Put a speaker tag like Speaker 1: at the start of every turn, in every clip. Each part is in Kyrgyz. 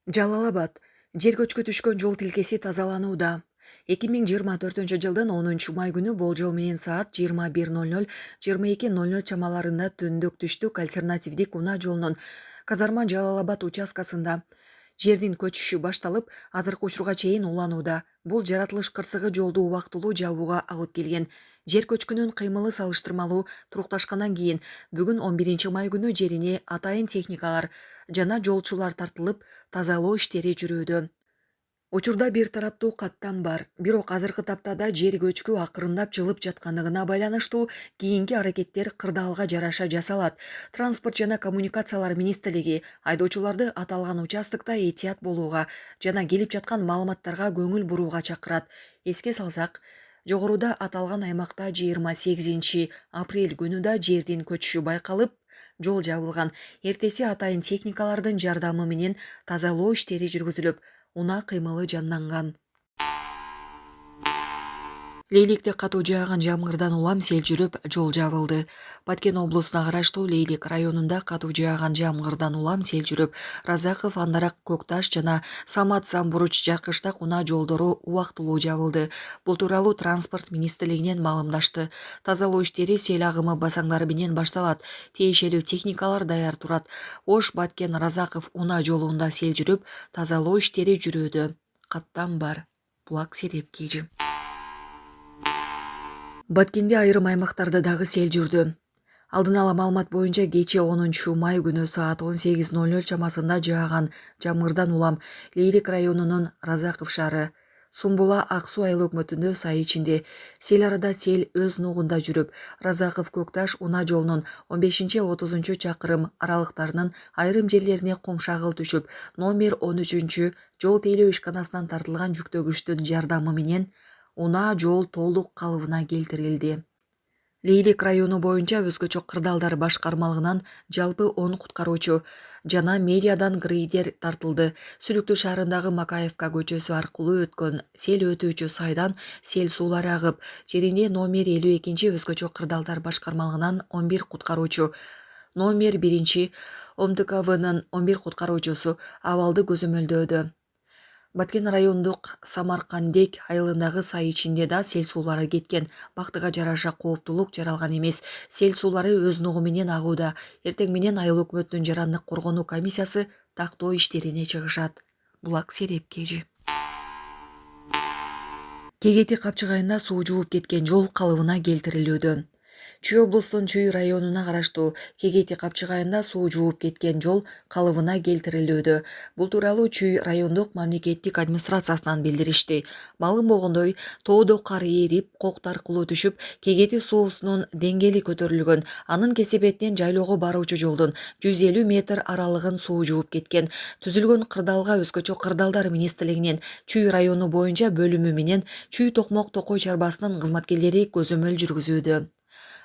Speaker 1: Жалал-Абад жер көчкү түшкөн жол тилкеси тазаланууда. 2024 жылдын 10 май күнү болжол менен саат 21:00-22:00 чамаларында түндүк түштүк альтернативдик унаа жолунун Казарма Жалал-Абад участкасында жердин көчүшү башталып, азыркы учурга чейин уланууда. Бул жаратылыш кырсыгы жолду убактылуу жабууга алып келген. Жер көчкүнүн кыймылы салыштырмалуу турукташкандан кийин бүгүн 11 май күнү жерине атайын техникалар жана жолчулар тартылып, тазалоо иштери жүрүүдө. Учурда бир тараптуу каттам бар, бирок азыркы таптада жер көчкү акырындап жылып жаткандыгына байланыштуу кийинки аракеттер кырдаалга жараша жасалат. Транспорт жана коммуникациялар министрлиги айдоочуларды аталган участокто этият болууга жана келип жаткан маалыматтарга көңүл бурууга чакырат. Эске салсак, жогоруда аталган аймакта 28 апрель күнү да жердин көчүшү байкалып, жол жабылган. Эртеси атайын техникалардын жардамы менен тазалоо иштери жүргүзүлүп, унаа кыймылы жанданган. Лейликте катуу жааган жамгырдан улам сел жүрүп, жол жабылды. Баткен облусуна караштуу Лейлик районунда катуу жааган жамгырдан улам сел жүрүп, Разаков, Андарак, Көкташ жана Самат, Самбуруч, Жаркыштак унаа жолдору убактылуу жабылды. Бул тууралуу транспорт министрлигинен маалымдашты. Тазалоо иштери сел агымы басаңдары менен башталат. Тиешелүү техникалар даяр турат. Ош, Баткен, Разаков унаа жолунда сел жүрүп, тазалоо иштери жүрүүдө. Каттам бар. Булак Сереп KG. Баткенде айрым аймактарда дагы сел жүрдү. Алдын ала маалымат боюнча кечээ 10 май күнү саат 18:00 чамасында жааган жамгырдан улам Лейлик районунун Разаков шаары, Сумбула Ак Суу айыл өкмөтүндө сай ичинде сел арада сел өз нугунда жүрүп, Разаков Көкташ унаа жолунун 15-30 чакырым аралыктарынын айрым жерлерине кумшагыл түшүп, номер 13 жол тейлөө ишканасынан тартылган жүктөгүчтүн жардамы менен унаа жол толук калыбына келтирилди. Лейлик району боюнча өзгөчө кырдаалдар башкармалыгынан жалпы 10 куткаруучу жана медиадан грейдер тартылды. Сүлүктүү шаарындагы Макаевка көчөсү аркылуу өткөн сел өтүүчү сайдан сел суулары агып, жеринде номер 52 өзгөчө кырдаалдар башкармалыгынан 11 куткаруучу, номер 1 ОМТКВнын 11 куткаруучусу абалды көзөмөлдөөдө. Баткен райондук Самаркандек айылындагы сай ичинде да сел суулары кеткен. Бактыга жараша кооптулук жаралган эмес. Сел суулары өз нугу менен агууда. Эртең менен айыл өкмөтүнүн жарандык коргонуу комиссиясы тактоо иштерине чыгышат. Булак Сереп KG. Кегети Капчыгайында суу жууп кеткен жол калыбына келтирилүүдө. Чүй облустун Чүй районуна караштуу Кегети Капчыгайында суу жууп кеткен жол калыбына келтирилүүдө. Бул тууралуу Чүй райондук мамлекеттик администрациясынан билдиришти. Маалым болгондой, тоодо кар ээрип, кокт аркылуу түшүп, Кегети суусунун деңгээли көтөрүлгөн. Анын кесепетинен жайлоого баруучу жолдун 150 метр аралыгын суу жууп кеткен. Түзүлгөн кырдаалга өзгөчө кырдаалдар министрлигинин Чүй району боюнча бөлүмү менен Чүй Токмок Токой чарбасынын кызматкерлери көзөмөл жүргүзүүдө.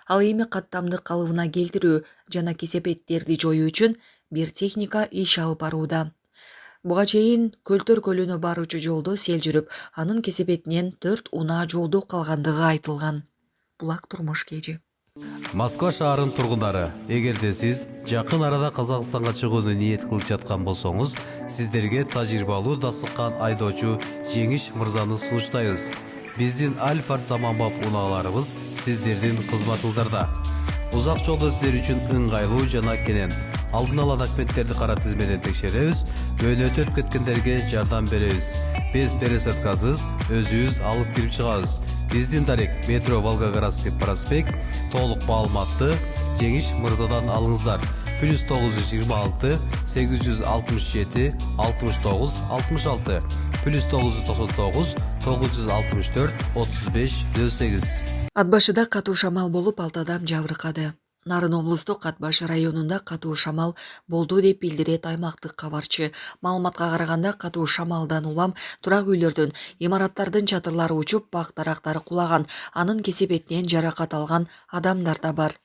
Speaker 1: Ал эми каттамды калыбына келтирүү жана кесепеттерди жоюу үчүн бир техника иш алып барууда. Буга чейин Көлтөр көлүнө баруучу жолдо сел жүрүп, анын кесепетинен 4 унаа жолдо калгандыгы айтылган. Булак Турмуш KG.
Speaker 2: Москва шаарынын тургундары, эгерде сиз жакын арада Казакстанга чыгууну ниет кылып жаткан болсоңуз, сиздерге тажрыйбалуу дасыккан айдоочу Жеңиш мырзаны сунуштайбыз. Биздин Альфард заманбап унааларыбыз сиздердин кызматыңыздарда. Узак жолдо сиздер үчүн ыңгайлуу жана кенен. Алдын ала документтерди кара тизмеден текшеребиз, өөнөтү өтүп кеткендерге жардам беребиз. Без пересадкасыз өзүбүз алып кирип чыгабыз. Биздин дарек метро Волгоградский проспект, толук маалыматты Жеңиш мырзадан алыңыздар. +926 867 69 66 +999 964 35 08.
Speaker 1: Ат башыда катуу шамал болуп 6 адам жабыркады. Нарын облустук Ат башы районунда катуу шамал болду деп билдирет аймактык кабарчы. Маалыматка караганда катуу шамалдан улам турак үйлөрдүн, имараттардын чатырлары учуп, бак дарактары кулаган, анын кесепетинен жаракат алган адамдар да бар.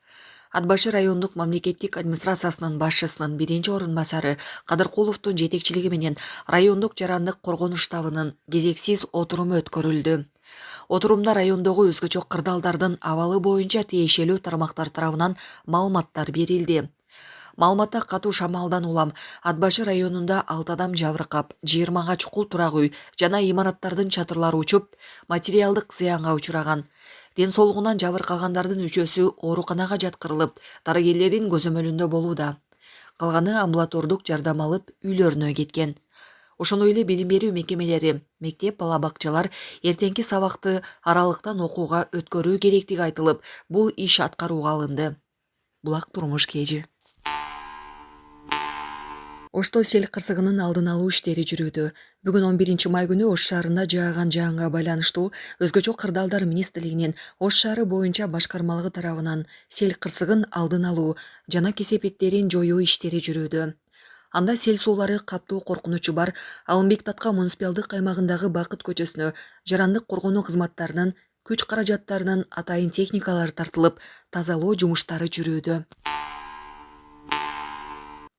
Speaker 1: Ат башы райондук мамлекеттик администрациясынын башчысынын 1-орун басары Кадыркуловдун жетекчилиги менен райондук жарандык коргонуш штабынын кезексиз отуруму өткөрүлдү. Отурумда райондогу өзгөчө кырдаалдардын абалы боюнча тиешелүү тармактар тарабынан маалыматтар берилди. Маалыматта катуу шамалдан улам Ат башы районунда 6 адам жабыркап, 20га чукул турак үй жана имараттардын чатырлары учуп, материалдык зыянга учураган. Ден соолугунан жабыркагандардын үчөөсү ооруканага жаткырылып, дарыгерлердин көзөмөлүндө болууда. Калганы амбулатордук жардам алып үйлөрүнө кеткен. Ошондой эле билим берүү мекемелери, мектеп, бала бакчалар эртеңки сабакты аралыктан окууга өткөрүү керектиги айтылып, бул иш аткарууга алынды. Булак турмуш кежи. Ошто сел кырсыгынын алдын алуу иштери жүрүүдө. Бүгүн 11 май күнү Ош шаарында жааган жаанга байланыштуу Өзгөчө кырдаалдар министрлигинин Ош шаары боюнча башкармалыгы тарабынан сел кырсыгын алдын алуу жана кесепеттерин жоюу иштери жүрүүдө. Анда сел суулары каптоо коркунучу бар Алымбек Татка муниципалдык аймагындагы Бакыт көчөсүнө жарандык коргонуу кызматтарынын күч каражаттарынын атайын техникалары тартылып, тазалоо жумуштары жүрүүдө.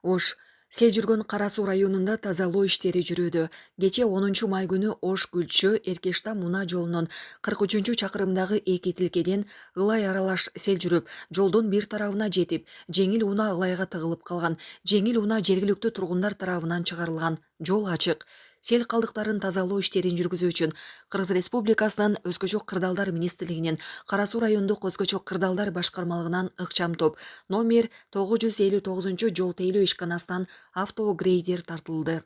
Speaker 1: Ош сел жүргөн Кара Суу районунда тазалоо иштери жүрүүдө. Кече 10 май күнү Ош Гүлчө Эркештам Муна жолунун 43-чакырымдагы эки тилкеден ылай аралаш сел жүрүп, жолдун бир тарабына жетип, жеңил унаа ылайга тыгылып калган. Жеңил унаа жергиликтүү тургундар тарабынан чыгарылган. Жол ачык. Сел калдыктарын тазалоо иштерин жүргүзүү үчүн Кыргыз Республикасынын Өзгөчө кырдаалдар министрлигинин Кара Суу райондук Өзгөчө кырдаалдар башкармалыгынан ыкчам топ номер 959 жол тейлөө ишканасынан автогрейдер тартылды.